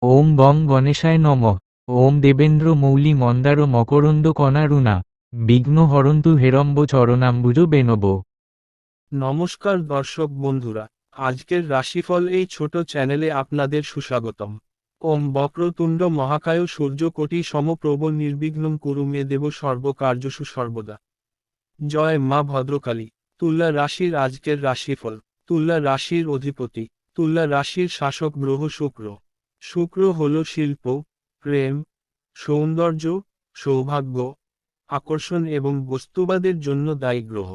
ওম বং গণেশায় নমঃ। ওম দেবেন্দ্র মৌলি মন্দার মকরন্দ কণারুণা বিঘ্ন হরন্তু হেরম্ব চরণাম্বুজ বেনব। নমস্কার দর্শক বন্ধুরা, আজকের রাশিফল এই ছোট চ্যানেলে আপনাদের সুস্বাগতম। ওম বক্রতুণ্ড মহাকায় সূর্যকোটি সমপ্রভ নির্বিঘ্নং কুরু মে দেব সর্বকার্যসু সর্বদা। জয় মা ভদ্রকালী। তুলা রাশির আজকের রাশিফল। তুলা রাশির অধিপতি, তুলা রাশির শাসক গ্রহ শুক্র। শুক্র হল শিল্প, প্রেম, সৌন্দর্য, সৌভাগ্য, আকর্ষণ এবং বস্তুবাদের জন্য দায়ী গ্রহ।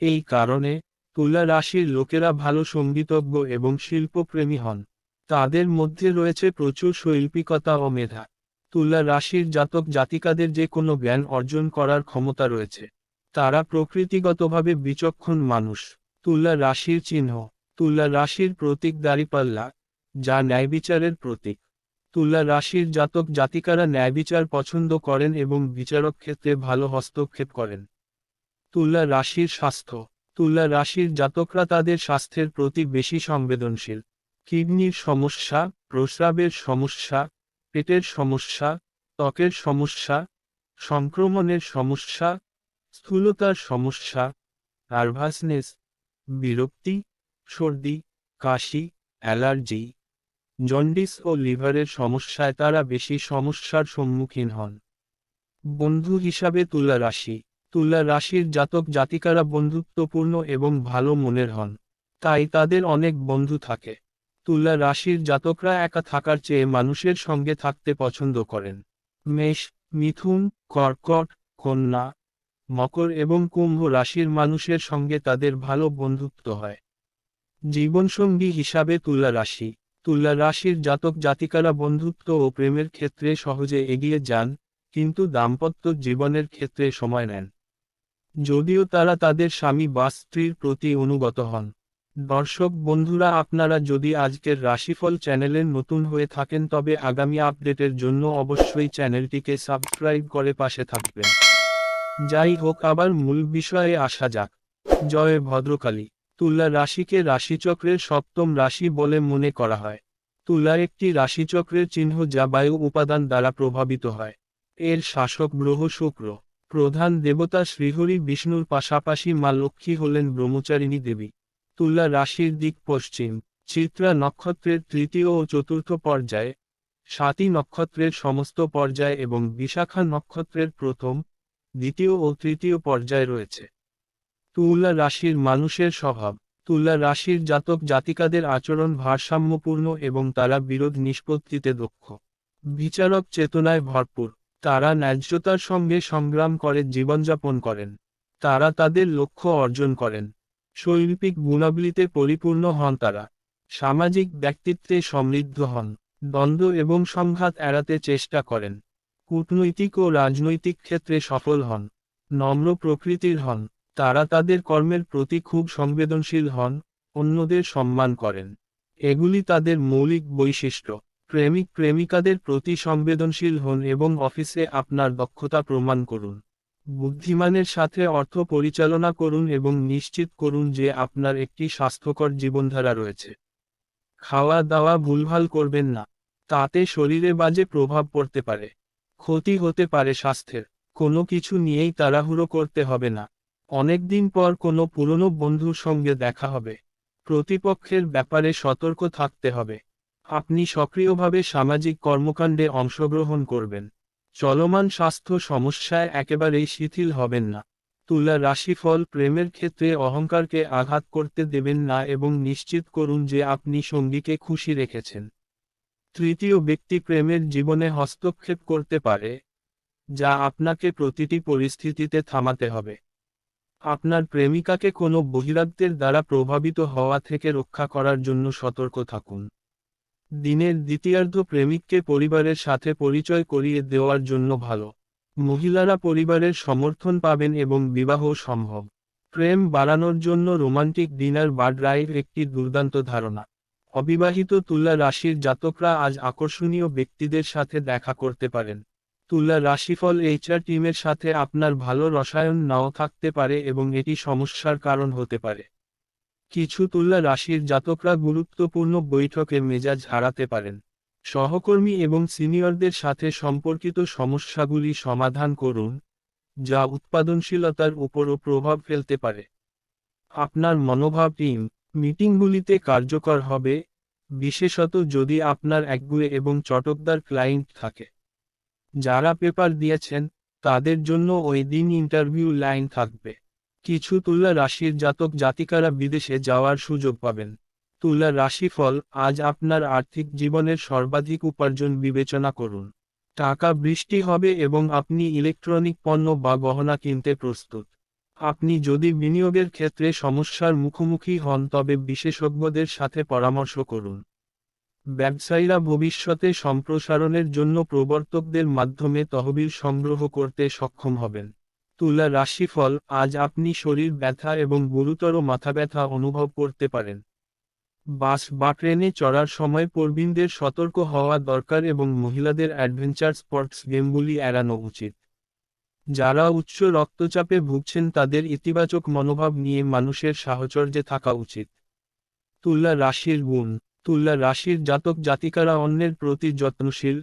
এই কারণে তুলা রাশির লোকেরা ভালো সঙ্গীতজ্ঞ এবং শিল্পপ্রেমী হন। তাদের মধ্যে রয়েছে প্রচুর শৈল্পিকতা ও মেধা। তুলা রাশির জাতক জাতিকাদের যে কোনো জ্ঞান অর্জন করার ক্ষমতা রয়েছে। তারা প্রকৃতিগতভাবে বিচক্ষণ মানুষ। তুলা রাশির চিহ্ন, তুলা রাশির প্রতীক দাঁড়িপাল্লা, যা ন্যায়বিচারের প্রতীক। তুলা রাশির জাতক জাতিকারা ন্যায়বিচার পছন্দ করেন এবং বিচারক ক্ষেত্রে ভালো হস্তক্ষেপ করেন। তুলা রাশির স্বাস্থ্য, তুলা রাশির জাতকরা তাদের স্বাস্থ্যের প্রতি বেশি সংবেদনশীল। কিডনির সমস্যা, প্রস্রাবের সমস্যা, পেটের সমস্যা, ত্বকের সমস্যা, সংক্রমণের সমস্যা, স্থূলতার সমস্যা, নার্ভাসনেস, বিরক্তি, সর্দি, কাশি, অ্যালার্জি, জন্ডিস ও লিভারের সমস্যায় তারা বেশি সমস্যার সম্মুখীন হন। বন্ধু হিসাবে তুলা রাশি, তুলা রাশির জাতক জাতিকারা বন্ধুত্বপূর্ণ এবং ভালো মনের হন। তাই তাদের অনেক বন্ধু থাকে। তুলা রাশির জাতকরা একা থাকার চেয়ে মানুষের সঙ্গে থাকতে পছন্দ করেন। মেষ, মিথুন, কর্কট, কন্যা, মকর এবং কুম্ভ রাশির মানুষের সঙ্গে তাদের ভালো বন্ধুত্ব হয়। জীবনসঙ্গী হিসাবে তুলা রাশি, তুলা রাশির জাতক জাতিকারা বন্ধুত্ব ও প্রেমের ক্ষেত্রে সহজে এগিয়ে যান, কিন্তু দাম্পত্য জীবনের ক্ষেত্রে সময় নেন। যদিও তারা তাদের স্বামী বা স্ত্রীর প্রতি অনুগত হন। দর্শক বন্ধুরা, আপনারা যদি আজকের রাশিফল চ্যানেলে নতুন হয়ে থাকেন তবে আগামী আপডেটের জন্য অবশ্যই চ্যানেলটিকে সাবস্ক্রাইব করে পাশে থাকবেন। যাই হোক, আবার মূল বিষয়ে আসা যাক। জয় ভদ্রকালী। তুলা রাশিকে রাশিচক্রের সপ্তম রাশি বলে মনে করা হয়। তুলা একটি রাশিচক্রের চিহ্ন যা বায়ু উপাদান দ্বারা প্রভাবিত হয়। এর শাসক গ্রহ শুক্র। প্রধান দেবতা শ্রীহরি বিষ্ণুর পাশাপাশি মা লক্ষ্মী হলেন ব্রহ্মচারিণী দেবী। তুলা রাশির দিক পশ্চিম। চিত্রা নক্ষত্রের তৃতীয় ও চতুর্থ পর্যায়ে, স্বাতী নক্ষত্রের সমস্ত পর্যায় এবং বিশাখা নক্ষত্রের প্রথম, দ্বিতীয় ও তৃতীয় পর্যায়ে রয়েছে। তুলা রাশির মানুষের স্বভাব, তুলা রাশির জাতক জাতিকাদের আচরণ ভারসাম্যপূর্ণ এবং তারা বিরোধ নিষ্পত্তিতে দক্ষ। বিচারক চেতনায় ভরপুর। তারা ন্যায্যতার সঙ্গে সংগ্রাম করে জীবনযাপন করেন। তারা তাদের লক্ষ্য অর্জন করেন। শৈল্পিক গুণাবলীতে পরিপূর্ণ হন তারা। সামাজিক ব্যক্তিত্বে সমৃদ্ধ হন। দ্বন্দ্ব এবং সংঘাত এড়াতে চেষ্টা করেন। কূটনৈতিক ও রাজনৈতিক ক্ষেত্রে সফল হন। নম্র প্রকৃতির হন। তারা তাদের কর্মের প্রতি খুব সংবেদনশীল হন, অন্যদের সম্মান করেন। এগুলি তাদের মৌলিক বৈশিষ্ট্য। প্রেমিক প্রেমিকাদের প্রতি সংবেদনশীল হন এবং অফিসে আপনার দক্ষতা প্রমাণ করুন। বুদ্ধিমানের সাথে অর্থ পরিচালনা করুন এবং নিশ্চিত করুন যে আপনার একটি স্বাস্থ্যকর জীবনধারা রয়েছে। খাওয়া দাওয়া ভুলভাল করবেন না। তাতে শরীরে বাজে প্রভাব পড়তে পারে। ক্ষতি হতে পারে স্বাস্থ্যের। কোনো কিছু নিয়েই তাড়াহুড়ো করতে হবে না। অনেকদিন পর কোনো পুরনো বন্ধুর সঙ্গে দেখা হবে। প্রতিপক্ষের ব্যাপারে সতর্ক থাকতে হবে। আপনি সক্রিয়ভাবে সামাজিক কর্মকাণ্ডে অংশগ্রহণ করবেন। চলমান স্বাস্থ্য সমস্যায় একেবারেই শিথিল হবেন না। তুলা রাশিফল, প্রেমের ক্ষেত্রে অহংকারকে আঘাত করতে দেবেন না এবং নিশ্চিত করুন যে আপনি সঙ্গীকে খুশি রেখেছেন। তৃতীয় ব্যক্তি প্রেমের জীবনে হস্তক্ষেপ করতে পারে, যা আপনাকে প্রতিটি পরিস্থিতিতে থামাতে হবে। আপনার প্রেমিকাকে কোনো বহিরাগতের দ্বারা প্রভাবিত হওয়া থেকে রক্ষা করার জন্য সতর্ক থাকুন। দিনের দ্বিতীয়ার্ধ প্রেমিককে পরিবারের সাথে পরিচয় করিয়ে দেওয়ার জন্য ভালো। মহিলারা পরিবারের সমর্থন পাবেন এবং বিবাহ সম্ভব। প্রেম বাড়ানোর জন্য রোমান্টিক ডিনার বা ড্রাইভ একটি দুর্দান্ত ধারণা। অবিবাহিত তুলা রাশির জাতকরা আজ আকর্ষণীয় ব্যক্তিদের সাথে দেখা করতে পারেন। তুলা রাশিফল এইচআর টিমের সাথে আপনার ভালো রসায়ন নাও থাকতে পারে এবং এটি সমস্যার কারণ হতে পারে। কিছু তুলা রাশির জাতকরা গুরুত্বপূর্ণ বৈঠকে মেজাজ হারাতে পারেন। সহকর্মী এবং সিনিয়রদের সাথে সম্পর্কিত সমস্যাগুলি সমাধান করুন, যা উৎপাদনশীলতার উপরও প্রভাব ফেলতে পারে। আপনার মনোভাব টিম মিটিংগুলিতে কার্যকর হবে, বিশেষত যদি আপনার একগুঁয়ে এবং চটকদার ক্লায়েন্ট থাকে। যারা পেপার দিয়েছেন, তাদের জন্য ওই দিন ইন্টারভিউ লাইন থাকবে। কিছু তুলা রাশির জাতক জাতিকারা বিদেশে যাওয়ার সুযোগ পাবেন। তুলা রাশিফল, আজ আপনার আর্থিক জীবনের সর্বাধিক উপার্জন বিবেচনা করুন। টাকা বৃষ্টি হবে এবং আপনি ইলেকট্রনিক পণ্য বা গহনা কিনতে প্রস্তুত। আপনি যদি বিনিয়োগের ক্ষেত্রে সমস্যার মুখোমুখি হন তবে বিশেষজ্ঞদের সাথে পরামর্শ করুন। ব্যবসায়ীরা ভবিষ্যতে সম্প্রসারণের জন্য প্রবর্তকদের মাধ্যমে তহবিল সংগ্রহ করতে সক্ষম হবেন। তুলা রাশিফল, আজ আপনি শরীর ব্যথা এবং গুরুতর মাথা ব্যথা অনুভব করতে পারেন। বাস বা ট্রেনে চড়ার সময় প্রবীণদের সতর্ক হওয়া দরকার এবং মহিলাদের অ্যাডভেঞ্চার স্পোর্টস গেমগুলি এড়ানো উচিত। যারা উচ্চ রক্তচাপে ভুগছেন তাদের ইতিবাচক মনোভাব নিয়ে মানুষের সাহচর্যে থাকা উচিত। তুলা রাশির গুণ। তুলা রাশির জাতক জাতিকারা অন্যের প্রতি যত্নশীল,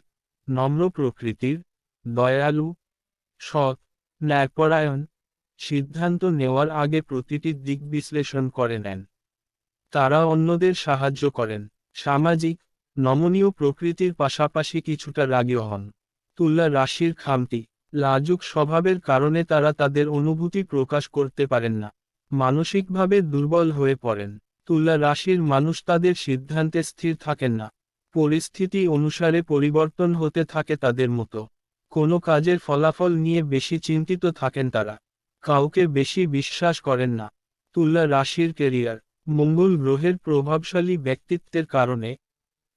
নম্র প্রকৃতির, দয়ালু, সৎ, ন্যায়পরায়ণ, সিদ্ধান্ত নেওয়ার আগে প্রতিটি দিক বিশ্লেষণ করে নেন। তারা অন্যদের সাহায্য করেন। সামাজিক, নমনীয় প্রকৃতির পাশাপাশি কিছুটা রাগীও হন। তুলা রাশির খামতি। লাজুক স্বভাবের কারণে তারা তাদের অনুভূতি প্রকাশ করতে পারেন না। মানসিকভাবে দুর্বল হয়ে পড়েন। তুলা রাশির মানুষ তাদের সিদ্ধান্তে স্থির থাকেন না। পরিস্থিতি অনুসারে পরিবর্তন হতে থাকে তাদের মতো। কোনো কাজের ফলাফল নিয়ে বেশি চিন্তিত থাকেন তারা। কাউকে বেশি বিশ্বাস করেন না। তুলা রাশির কেরিয়ার। মঙ্গল গ্রহের প্রভাবশালী ব্যক্তিত্বের কারণে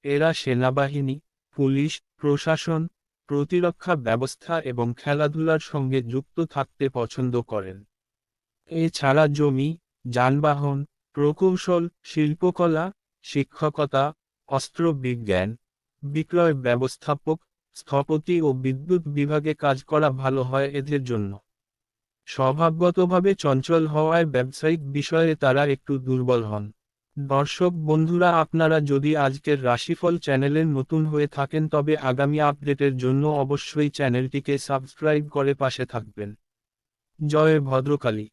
এরা সেনাবাহিনী, পুলিশ, প্রশাসন, প্রতিরক্ষা ব্যবস্থা এবং খেলাধুলার সঙ্গে যুক্ত থাকতে পছন্দ করেন। এছাড়া জমি, যানবাহন, প্রকৌশল, শিল্পকলা, শিক্ষকতা, অস্ত্র বিজ্ঞান, বিক্রয় ব্যবস্থাপক, স্থপতি ও বিদ্যুৎ বিভাগে কাজ করা ভালো হয় এদের জন্য। স্বভাবগতভাবে চঞ্চল হওয়ায় ব্যবসায়িক বিষয়ে তারা একটু দুর্বল হন। দর্শক বন্ধুরা, আপনারা যদি আজকের রাশিফল চ্যানেলের নতুন হয়ে থাকেন তবে আগামী আপডেটের জন্য অবশ্যই চ্যানেলটিকে সাবস্ক্রাইব করে পাশে থাকবেন। জয় ভদ্রকালী।